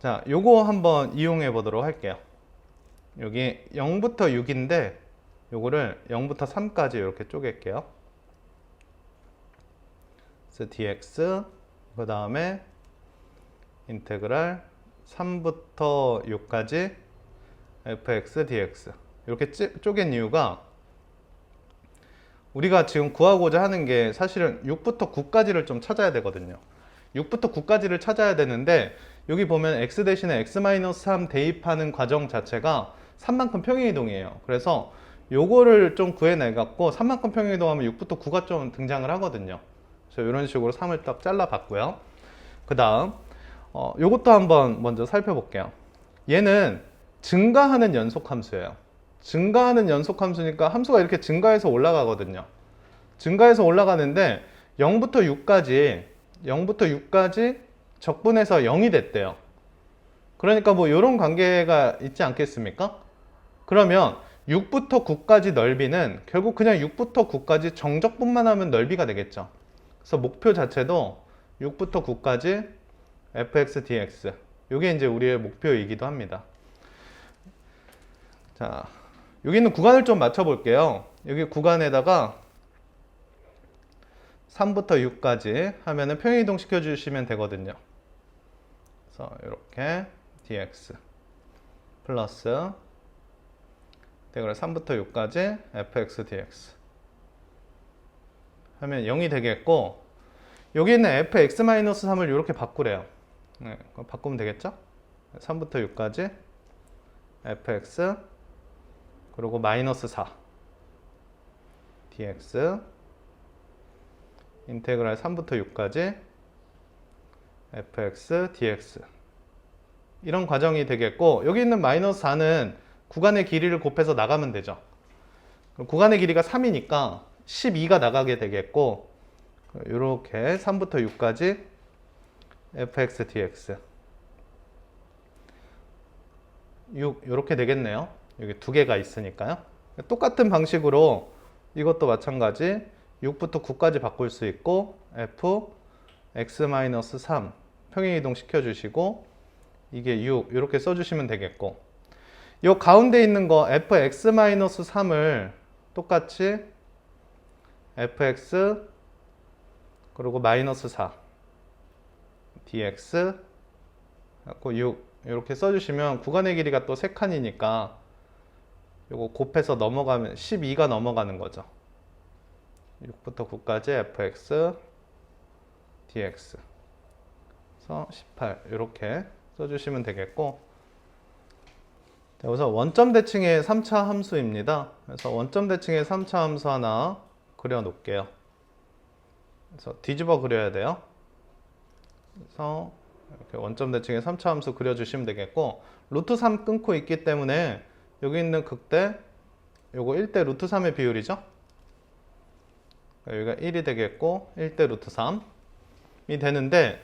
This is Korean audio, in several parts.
자, 요거 한번 이용해 보도록 할게요. 여기 0부터 6인데 요거를 0부터 3까지 이렇게 쪼갤게요. 그래서 dx 그 다음에 인테그랄 3부터 6까지 fx dx 이렇게 쪼갠 이유가 우리가 지금 구하고자 하는 게 사실은 6부터 9까지를 좀 찾아야 되거든요. 6부터 9까지를 찾아야 되는데 여기 보면 x 대신에 x-3 대입하는 과정 자체가 3만큼 평행이동이에요. 그래서 요거를 좀 구해내 갖고 3만큼 평행이동하면 6부터 9가 좀 등장을 하거든요. 그래서 이런 식으로 3을 딱 잘라 봤고요. 그 다음 요것도 한번 먼저 살펴볼게요. 얘는 증가하는 연속 함수예요. 증가하는 연속 함수니까 함수가 이렇게 증가해서 올라가거든요. 증가해서 올라가는데 0부터 6까지 적분해서 0이 됐대요. 그러니까 뭐 이런 관계가 있지 않겠습니까? 그러면 6부터 9까지 넓이는 결국 그냥 6부터 9까지 정적분만 하면 넓이가 되겠죠. 그래서 목표 자체도 6부터 9까지 fx dx 이게 이제 우리의 목표이기도 합니다. 자, 여기 있는 구간을 좀 맞춰 볼게요. 여기 구간에다가 3부터 6까지 하면은 평행이동 시켜 주시면 되거든요. 그래서 이렇게 dx 플러스 인테그랄 3부터 6까지 fx dx 하면 0이 되겠고, 여기 있는 fx-3을 이렇게 바꾸래요. 네, 바꾸면 되겠죠? 3부터 6까지 fx 그리고 마이너스 4 dx 인테그랄 3부터 6까지 fx dx 이런 과정이 되겠고, 여기 있는 마이너스 4는 구간의 길이를 곱해서 나가면 되죠. 구간의 길이가 3이니까 12가 나가게 되겠고, 이렇게 3부터 6까지 fx dx 6 이렇게 되겠네요. 여기 두 개가 있으니까요. 똑같은 방식으로 이것도 마찬가지 6부터 9까지 바꿀 수 있고 f x-3 평행이동 시켜주시고 이게 6 이렇게 써주시면 되겠고, 이 가운데 있는 거 fx-3을 똑같이 fx 그리고 마이너스 4 dx 갖고 6 이렇게 써주시면 구간의 길이가 또 3칸이니까 요거 곱해서 넘어가면 12가 넘어가는 거죠. 6부터 9까지 fx dx 그래서 18 이렇게 써주시면 되겠고, 여기서 원점 대칭의 3차 함수입니다. 그래서 원점 대칭의 3차 함수 하나 그려 놓을게요. 그래서 뒤집어 그려야 돼요. 그래서 이렇게 원점 대칭의 3차 함수 그려주시면 되겠고, 루트 3 끊고 있기 때문에 여기 있는 극대 요거 1대 루트 3의 비율이죠. 여기가 1이 되겠고 1대 루트 3이 되는데,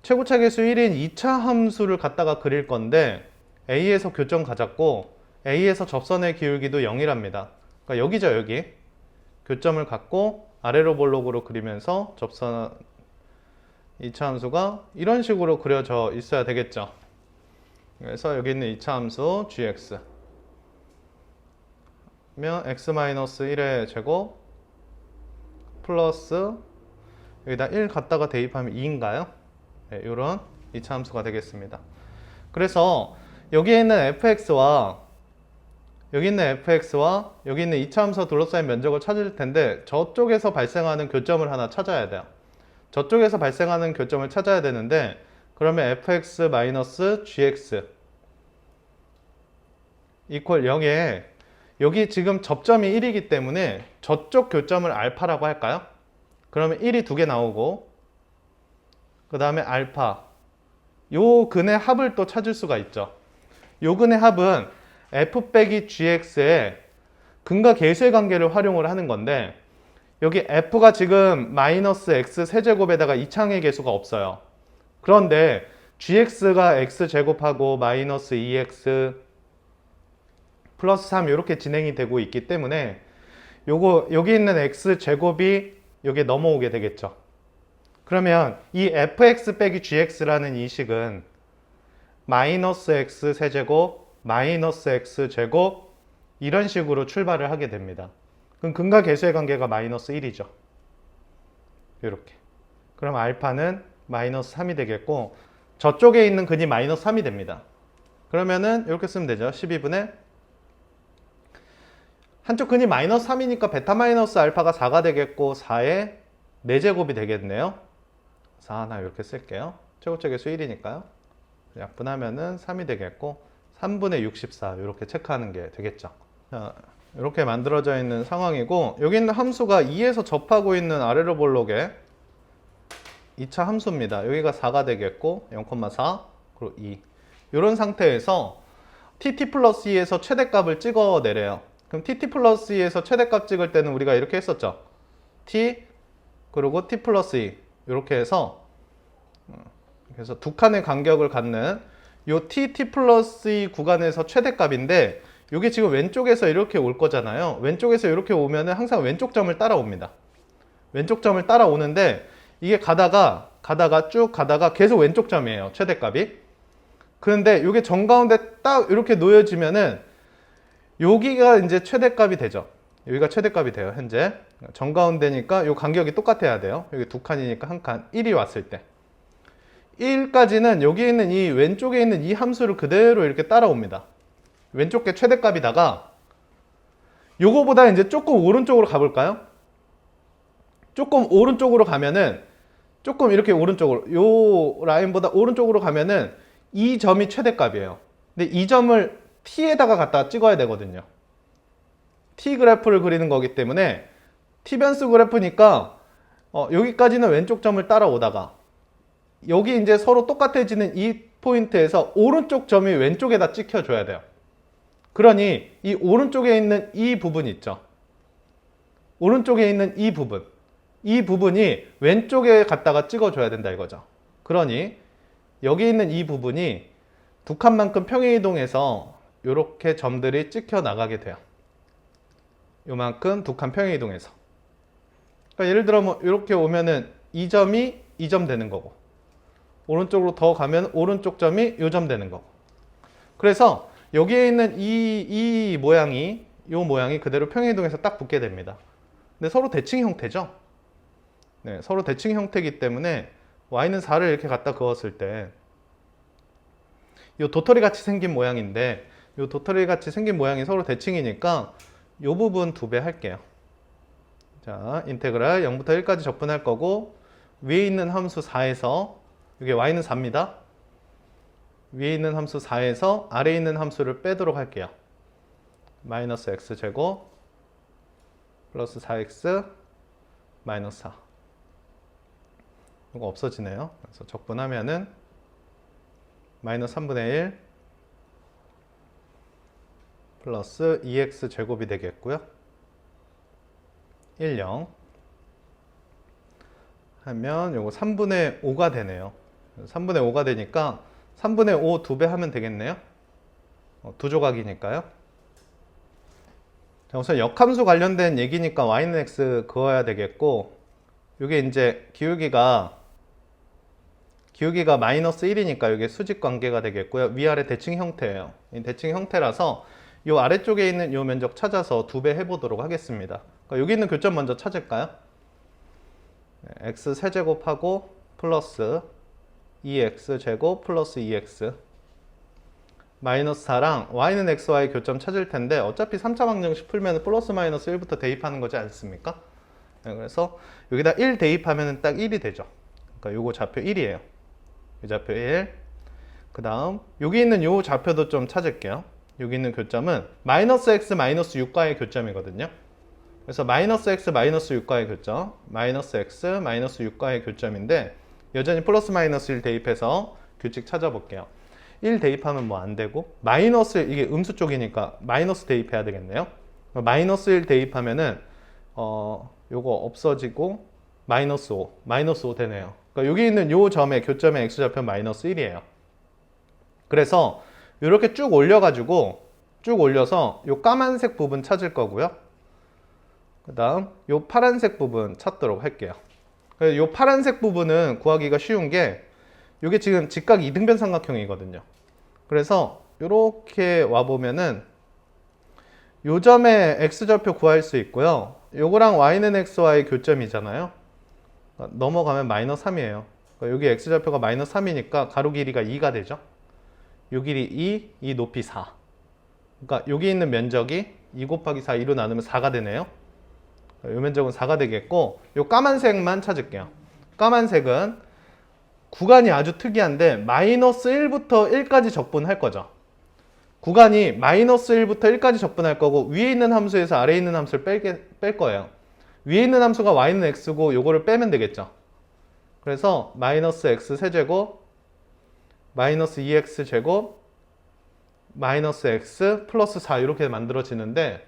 최고차 계수 1인 2차 함수를 갖다가 그릴 건데 A에서 교점 가졌고 A에서 접선의 기울기도 0이랍니다. 그러니까 여기죠, 여기. 교점을 갖고 아래로 볼록으로 그리면서 접선 2차 함수가 이런 식으로 그려져 있어야 되겠죠. 그래서 여기 있는 2차 함수 gx 면 x-1의 제곱 플러스 여기다 1 갖다가 대입하면 2인가요? 네, 이런 2차 함수가 되겠습니다. 그래서 여기에 있는 fx와 여기 있는 fx와 여기 있는 2차 함수가 둘러싸인 면적을 찾을 텐데 저쪽에서 발생하는 교점을 하나 찾아야 돼요. 저쪽에서 발생하는 교점을 찾아야 되는데, 그러면 fx-gx 이퀄 0에 여기 지금 접점이 1이기 때문에 저쪽 교점을 알파라고 할까요? 그러면 1이 두 개 나오고 그 다음에 알파 요 근의 합을 또 찾을 수가 있죠. 요 근의 합은 f 빼기 gx의 근과 계수의 관계를 활용을 하는 건데, 여기 f가 지금 마이너스 x 세제곱에다가 이차항의 계수가 없어요. 그런데 gx가 x제곱하고 마이너스 2x 플러스 3 이렇게 진행이 되고 있기 때문에 요거 여기 있는 x제곱이 여기에 넘어오게 되겠죠. 그러면 이 fx 빼기 gx라는 이 식은 마이너스 x 세제곱 마이너스 x 제곱 이런 식으로 출발을 하게 됩니다. 그럼 근과 계수의 관계가 마이너스 1이죠. 이렇게. 그럼 알파는 마이너스 3이 되겠고 저쪽에 있는 근이 마이너스 3이 됩니다. 그러면은 이렇게 쓰면 되죠. 12분의 한쪽 근이 마이너스 3이니까 베타 마이너스 알파가 4가 되겠고 4의 4제곱이 되겠네요. 4 하나 이렇게 쓸게요. 최고차 계수 1이니까요. 약분하면은 3이 되겠고 3분의 64 이렇게 체크하는 게 되겠죠. 자, 이렇게 만들어져 있는 상황이고 여기 있는 함수가 2에서 접하고 있는 아래로 볼록의 2차 함수입니다. 여기가 4가 되겠고 0,4 그리고 2 이런 상태에서 tt 플러스 2에서 최대값을 찍어내래요. 그럼 tt 플러스 2에서 최대값 찍을 때는 우리가 이렇게 했었죠. t 그리고 t 플러스 2 이렇게 해서 그래서 두 칸의 간격을 갖는 요 t 플러스 2 구간에서 최대값인데 이게 지금 왼쪽에서 이렇게 올 거잖아요. 왼쪽에서 이렇게 오면은 항상 왼쪽 점을 따라옵니다. 왼쪽 점을 따라오는데 이게 가다가 쭉 가다가 계속 왼쪽 점이에요. 최대값이. 그런데 이게 정가운데 딱 이렇게 놓여지면은 여기가 이제 최대값이 되죠. 여기가 최대값이 돼요. 현재 정가운데니까 이 간격이 똑같아야 돼요. 여기 두 칸이니까 한 칸 1이 왔을 때 1까지는 여기 있는 이 왼쪽에 있는 이 함수를 그대로 이렇게 따라옵니다. 왼쪽 게 최대값이다가 요거보다 이제 조금 오른쪽으로 가볼까요? 조금 오른쪽으로 가면은 조금 이렇게 오른쪽으로 요 라인보다 오른쪽으로 가면은 이 점이 최대값이에요. 근데 이 점을 t에다가 갖다 찍어야 되거든요. t 그래프를 그리는 거기 때문에 t 변수 그래프니까 여기까지는 왼쪽 점을 따라오다가 여기 이제 서로 똑같아지는 이 포인트에서 오른쪽 점이 왼쪽에다 찍혀줘야 돼요. 그러니 이 오른쪽에 있는 이 부분 있죠. 오른쪽에 있는 이 부분이 왼쪽에 갖다가 찍어줘야 된다 이거죠. 그러니 여기 있는 이 부분이 두 칸만큼 평행이동해서 이렇게 점들이 찍혀 나가게 돼요. 요만큼 두 칸 평행이동해서. 그러니까 예를 들어 뭐 이렇게 오면은 이 점이 이 점 되는 거고 오른쪽으로 더 가면 오른쪽 점이 요 점 되는 거고. 그래서 여기에 있는 이 모양이 요 모양이 그대로 평행이동해서 딱 붙게 됩니다. 근데 서로 대칭 형태죠. 네, 서로 대칭 형태이기 때문에 y는 4를 이렇게 갖다 그었을 때 요 도토리 같이 생긴 모양인데 요 도토리 같이 생긴 모양이 서로 대칭이니까 요 부분 2배 할게요. 자, 인테그랄 0부터 1까지 적분할 거고 위에 있는 함수 4에서 이게 y는 4입니다. 위에 있는 함수 4에서 아래에 있는 함수를 빼도록 할게요. 마이너스 x제곱 플러스 4x 마이너스 4 이거 없어지네요. 그래서 적분하면은 마이너스 3분의 1 플러스 2x 제곱이 되겠고요. 1, 0 하면 요거 3분의 5가 되네요. 3분의 5가 되니까 3분의 5 2배 하면 되겠네요. 두 조각이니까요. 자, 우선 역함수 관련된 얘기니까 y는 x 그어야 되겠고 이게 이제 기울기가 마이너스 1이니까 이게 수직 관계가 되겠고요. 위아래 대칭 형태예요. 이 대칭 형태라서 이 아래쪽에 있는 이 면적 찾아서 2배 해보도록 하겠습니다. 그러니까 여기 있는 교점 먼저 찾을까요? x 세제곱하고 플러스 2x 제곱 플러스 2x 마이너스 4랑 y는 xy 교점 찾을 텐데 어차피 3차 방정식 풀면 플러스 마이너스 1부터 대입하는 거지 않습니까? 네, 그래서 여기다 1 대입하면 딱 1이 되죠. 그러니까 요거 좌표 1이에요. 이 좌표 1. 그 다음 여기 있는 요 좌표도 좀 찾을게요. 여기 있는 교점은 마이너스 x 마이너스 6과의 교점이거든요. 그래서 마이너스 x 마이너스 6과의 교점 마이너스 x 마이너스 6과의 교점인데 여전히 플러스 마이너스 1 대입해서 규칙 찾아볼게요. 1 대입하면 뭐 안 되고 마이너스 이게 음수 쪽이니까 마이너스 대입해야 되겠네요. 마이너스 1 대입하면은 요거 없어지고 마이너스 5 되네요. 그러니까 여기 있는 요 점의 교점의 x좌표 마이너스 1이에요. 그래서 이렇게 쭉 올려가지고 쭉 올려서 요 까만색 부분 찾을 거고요. 그 다음 요 파란색 부분 찾도록 할게요. 요 파란색 부분은 구하기가 쉬운 게 이게 지금 직각 이등변 삼각형이거든요. 그래서 이렇게 와보면은 요 점에 x좌표 구할 수 있고요. 요거랑 y는 x와의 교점이잖아요. 넘어가면 마이너스 3이에요. 여기 x좌표가 마이너스 3이니까 가로 길이가 2가 되죠. 요 길이 2, 이 높이 4. 그러니까 여기 있는 면적이 2 곱하기 4, 2로 나누면 4가 되네요. 요 면적은 4가 되겠고, 요 까만색만 찾을게요. 까만색은 구간이 아주 특이한데 마이너스 1부터 1까지 적분할 거죠. 구간이 마이너스 1부터 1까지 적분할 거고, 위에 있는 함수에서 아래에 있는 함수를 뺄 거예요. 위에 있는 함수가 y는 x고 요거를 빼면 되겠죠. 그래서 마이너스 x 세제곱 마이너스 2x 제곱 마이너스 x 플러스 4 이렇게 만들어지는데,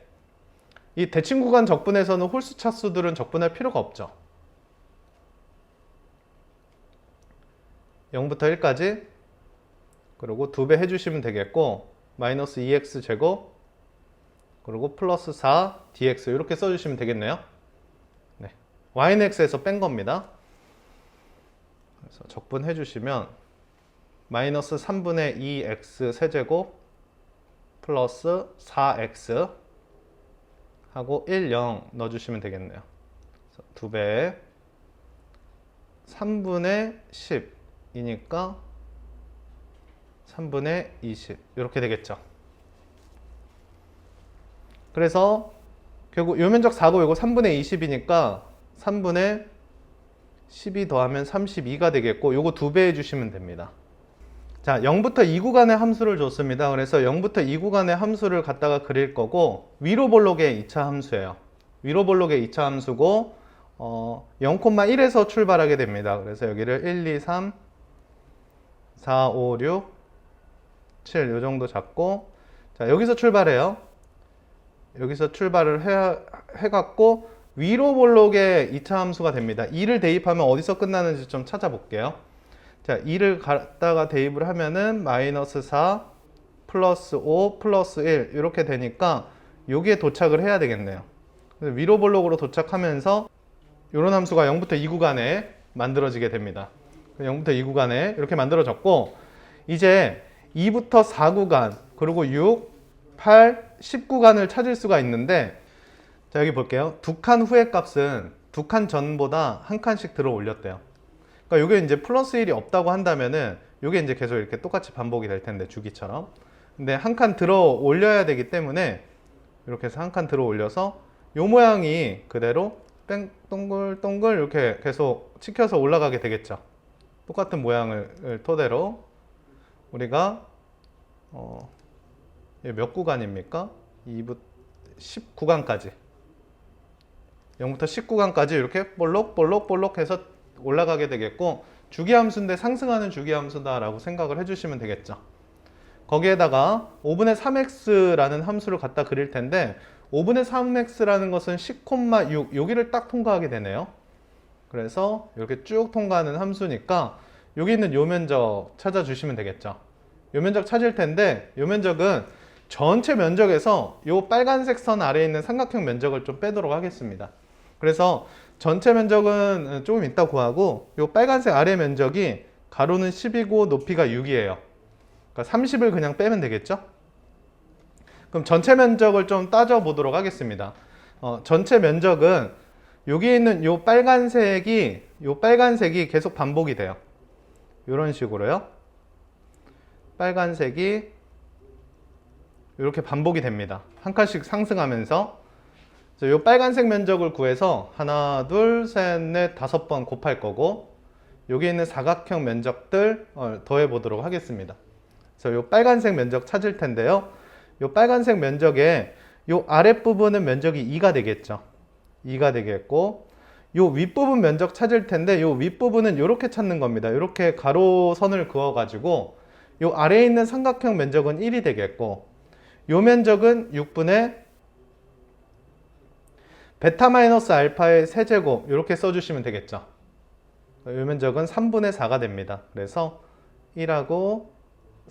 이 대칭 구간 적분에서는 홀수 차수들은 적분할 필요가 없죠. 0부터 1까지, 그리고 2배 해주시면 되겠고, 마이너스 2x 제곱, 그리고 플러스 4 dx 이렇게 써주시면 되겠네요. 네. y는 x에서 뺀 겁니다. 그래서 적분해 주시면 마이너스 3분의 2x 세제곱 플러스 4x 하고 1, 0 넣어주시면 되겠네요. 2배 3분의 10이니까 3분의 20 이렇게 되겠죠. 그래서 결국 요 면적 4고 이거 3분의 20이니까 3분의 12 더하면 32가 되겠고, 요거 2배 해주시면 됩니다. 자, 0부터 2 구간의 함수를 줬습니다. 그래서 0부터 2 구간의 함수를 갖다가 그릴 거고, 위로 볼록의 2차 함수예요. 위로 볼록의 2차 함수고 0,1에서 출발하게 됩니다. 그래서 여기를 1, 2, 3, 4, 5, 6, 7 요 정도 잡고, 자, 여기서 출발해요. 여기서 출발을 해갖고 위로 볼록의 2차 함수가 됩니다. 2를 대입하면 어디서 끝나는지 좀 찾아볼게요. 자, 2를 갖다가 대입을 하면은 마이너스 4 플러스 5 플러스 1 이렇게 되니까 여기에 도착을 해야 되겠네요. 위로 볼록으로 도착하면서 이런 함수가 0부터 2 구간에 만들어지게 됩니다. 0부터 2 구간에 이렇게 만들어졌고, 이제 2부터 4 구간, 그리고 6, 8, 10 구간을 찾을 수가 있는데, 자, 여기 볼게요. 두 칸 후의 값은 두 칸 전보다 한 칸씩 들어 올렸대요. 그러니까 이게 이제 플러스 1이 없다고 한다면은 이게 이제 계속 이렇게 똑같이 반복이 될 텐데, 주기처럼. 근데 한 칸 들어 올려야 되기 때문에 이렇게 해서 한 칸 들어 올려서 요 모양이 그대로 동글동글 이렇게 계속 치켜서 올라가게 되겠죠. 똑같은 모양을 토대로 우리가 몇 구간입니까? 2부터 10구간까지 0부터 10구간까지 이렇게 볼록볼록 해서 올라가게 되겠고, 주기함수인데 상승하는 주기함수다라고 생각을 해주시면 되겠죠. 거기에다가 5분의 3x라는 함수를 갖다 그릴 텐데, 5분의 3x라는 것은 10,6 여기를 딱 통과하게 되네요. 그래서 이렇게 쭉 통과하는 함수니까 여기 있는 요 면적 찾아주시면 되겠죠. 요 면적 찾을 텐데, 요 면적은 전체 면적에서 요 빨간색 선 아래에 있는 삼각형 면적을 좀 빼도록 하겠습니다. 그래서 전체 면적은 조금 이따 구하고, 요 빨간색 아래 면적이 가로는 10이고 높이가 6이에요. 그러니까 30을 그냥 빼면 되겠죠? 그럼 전체 면적을 좀 따져보도록 하겠습니다. 전체 면적은 여기 있는 요 빨간색이 계속 반복이 돼요. 이런 식으로요. 빨간색이 이렇게 반복이 됩니다. 한 칸씩 상승하면서. 이 빨간색 면적을 구해서 하나, 둘, 셋, 넷, 5번 곱할 거고, 여기 있는 사각형 면적들 더해 보도록 하겠습니다. 그래서 이 빨간색 면적 찾을 텐데요. 이 빨간색 면적에 이 아랫부분은 면적이 2가 되겠죠. 2가 되겠고, 이 윗부분 면적 찾을 텐데, 이 윗부분은 이렇게 찾는 겁니다. 이렇게 가로선을 그어가지고 이 아래에 있는 삼각형 면적은 1이 되겠고, 이 면적은 6분의 베타 마이너스 알파의 세제곱 이렇게 써주시면 되겠죠. 이 면적은 3분의 4가 됩니다. 그래서 1하고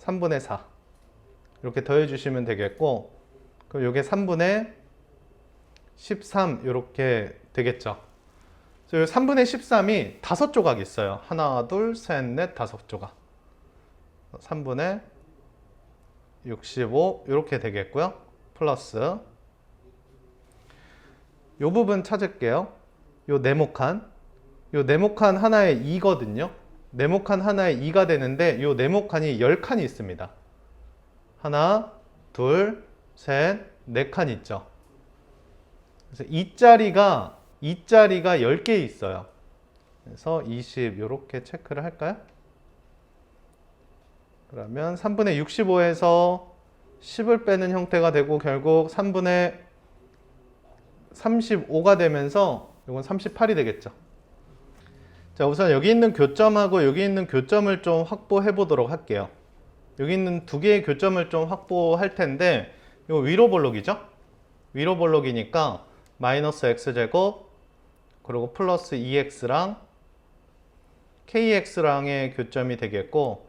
3분의 4 이렇게 더해주시면 되겠고, 그럼 이게 3분의 13 이렇게 되겠죠. 그래서 3분의 13이 5조각 있어요. 하나, 둘, 셋, 넷, 5조각. 3분의 65 이렇게 되겠고요. 플러스 요 부분 찾을게요. 요 네모칸 하나에 2거든요. 네모칸 하나에 2가 되는데 요 네모칸이 10칸이 있습니다. 하나, 둘, 셋, 4칸 있죠. 그래서 이 자리가 10개 있어요. 그래서 20 이렇게 체크를 할까요? 그러면 3분의 65에서 10을 빼는 형태가 되고 결국 3분의 35가 되면서 이건 38이 되겠죠. 자, 우선 여기 있는 교점하고 여기 있는 교점을 좀 확보해 보도록 할게요. 여기 있는 두 개의 교점을 좀 확보할 텐데 이거 위로 볼록이죠? 위로 볼록이니까 마이너스 x제곱 그리고 플러스 2x랑 kx랑의 교점이 되겠고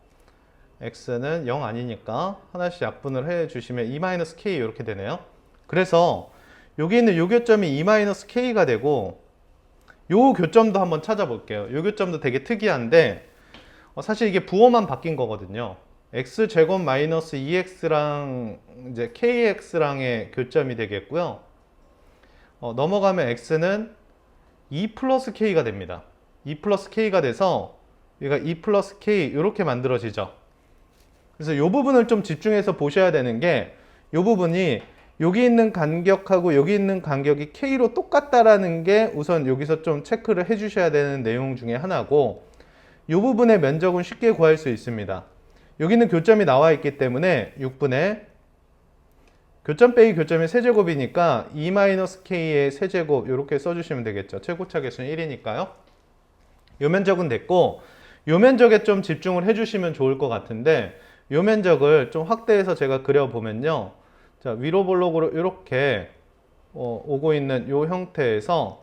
x는 0 아니니까 하나씩 약분을 해 주시면 2-k 이렇게 되네요. 그래서 여기 있는 요 교점이 2-k가 되고 요 교점도 한번 찾아볼게요. 요 교점도 되게 특이한데 사실 이게 부호만 바뀐 거거든요. x제곱 마이너스 2x랑 이제 kx랑의 교점이 되겠고요. 넘어가면 x는 2 플러스 k가 됩니다. 2 플러스 k가 돼서 얘가 2 플러스 k 이렇게 만들어지죠. 그래서 이 부분을 좀 집중해서 보셔야 되는 게 이 부분이 여기 있는 간격하고 여기 있는 간격이 k로 똑같다라는 게 우선 여기서 좀 체크를 해 주셔야 되는 내용 중에 하나고 이 부분의 면적은 쉽게 구할 수 있습니다. 여기 있는 교점이 나와 있기 때문에 6분의 교점 빼기 교점이 세제곱이니까 2-k의 세제곱 이렇게 써주시면 되겠죠. 최고차 개수는 1이니까요. 요 면적은 됐고 요 면적에 좀 집중을 해주시면 좋을 것 같은데 요 면적을 좀 확대해서 제가 그려보면요. 자, 위로 볼록으로 이렇게 오고 있는 요 형태에서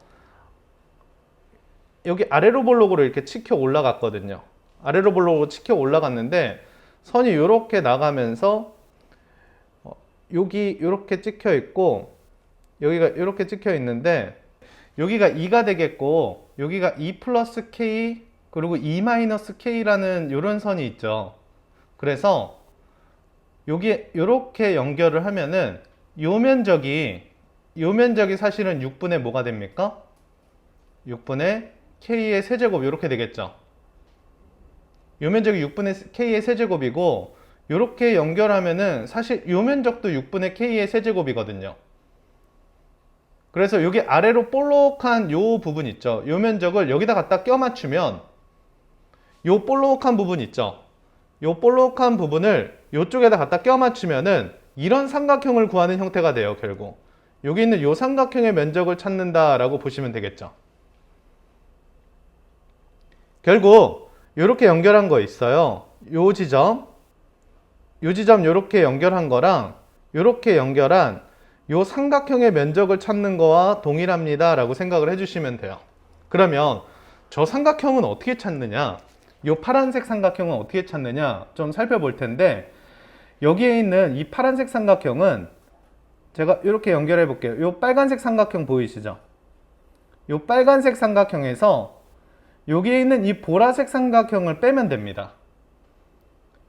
여기 아래로 볼록으로 이렇게 치켜 올라갔거든요. 아래로 볼록으로 치켜 올라갔는데 선이 이렇게 나가면서 여기 이렇게 찍혀 있고 여기가 이렇게 찍혀 있는데 여기가 2가 되겠고 여기가 2 플러스 k 그리고 2 마이너스 k라는 이런 선이 있죠. 그래서 여기 이렇게 연결을 하면은 요 면적이 사실은 6분의 뭐가 됩니까? 6분의 k의 세제곱 이렇게 되겠죠. 요 면적이 6분의 k의 세제곱이고 이렇게 연결하면은 사실 요 면적도 6분의 k의 세제곱이거든요. 그래서 여기 아래로 볼록한 요 부분 있죠. 요 면적을 여기다 갖다 껴 맞추면 요 볼록한 부분 있죠. 요 볼록한 부분을 요쪽에다 갖다 껴 맞추면은 이런 삼각형을 구하는 형태가 돼요, 결국. 여기 있는 요 삼각형의 면적을 찾는다라고 보시면 되겠죠. 결국 이렇게 연결한 거 있어요. 요 지점 요렇게 연결한 거랑 요렇게 연결한 요 삼각형의 면적을 찾는 거와 동일합니다 라고 생각을 해주시면 돼요. 그러면 저 삼각형은 어떻게 찾느냐, 요 파란색 삼각형은 어떻게 찾느냐 좀 살펴볼 텐데 여기에 있는 이 파란색 삼각형은 제가 이렇게 연결해 볼게요. 요 빨간색 삼각형 보이시죠? 요 빨간색 삼각형에서 여기에 있는 이 보라색 삼각형을 빼면 됩니다.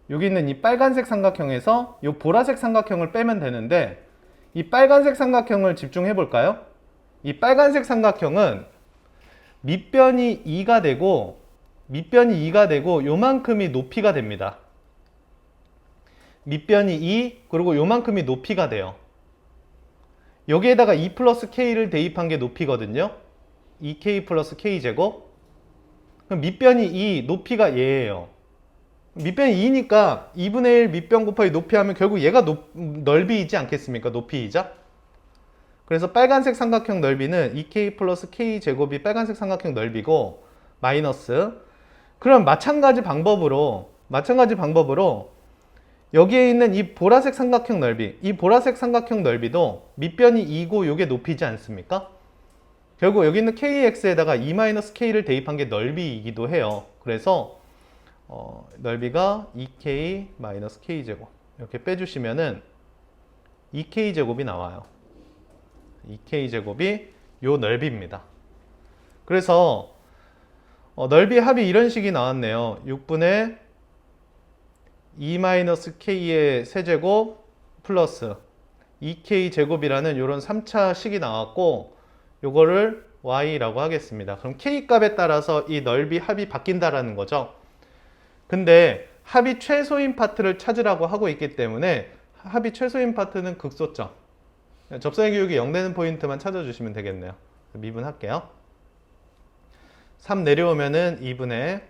여기 있는 이 빨간색 삼각형에서 이 보라색 삼각형을 빼면 되는데 이 빨간색 삼각형을 집중해 볼까요? 이 빨간색 삼각형은 밑변이 2가 되고 요만큼이 높이가 됩니다. 밑변이 2 그리고 요만큼이 높이가 돼요. 여기에다가 2 플러스 k를 대입한 게 높이거든요. 2k 플러스 k제곱. 그럼 밑변이 2, 높이가 얘예요. 밑변이 2니까 2분의 1 밑변 곱하기 높이 하면 결국 얘가 넓이이지 않겠습니까? 높이이자. 그래서 빨간색 삼각형 넓이는 2k 플러스 k제곱이 빨간색 삼각형 넓이고 마이너스. 그럼 마찬가지 방법으로 여기에 있는 이 보라색 삼각형 넓이, 이 보라색 삼각형 넓이도 밑변이 2고 요게 높이지 않습니까? 결국 여기 있는 kx에다가 2-k를 대입한 게 넓이이기도 해요. 그래서 넓이가 2k-k제곱 이렇게 빼주시면은 2k제곱이 나와요. 2k제곱이 요 넓이입니다. 그래서 넓이 합이 이런 식이 나왔네요. 6분의 2-k의 세제곱 플러스 2k 제곱이라는 이런 3차 식이 나왔고 요거를 y라고 하겠습니다. 그럼 k 값에 따라서 이 넓이 합이 바뀐다라는 거죠. 근데 합이 최소인 파트를 찾으라고 하고 있기 때문에 합이 최소인 파트는 극소점. 접선의 기울기 0 되는 포인트만 찾아주시면 되겠네요. 미분할게요. 3 내려오면은 2분의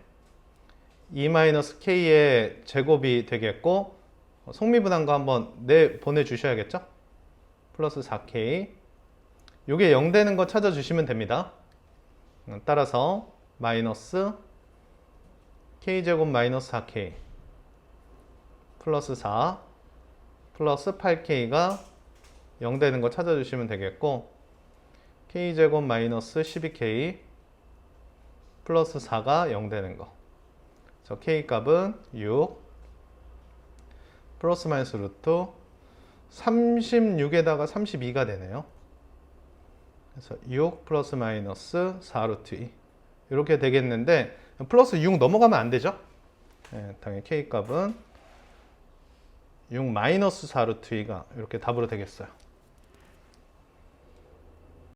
2-k의 제곱이 되겠고 속미분한 거 한번 보내주셔야겠죠? 플러스 4k 요게 0 되는 거 찾아주시면 됩니다. 따라서 마이너스 k제곱 마이너스 4k 플러스 4 플러스 8k가 0 되는 거 찾아주시면 되겠고 k제곱 마이너스 12k 플러스 4가 0 되는 거. 저 k 값은 6 플러스 마이너스 루트 36에다가 32가 되네요. 그래서 6 플러스 마이너스 4 루트 2 이렇게 되겠는데 플러스 6 넘어가면 안 되죠? 네, 당연히 k 값은 6 마이너스 4 루트 2가 이렇게 답으로 되겠어요.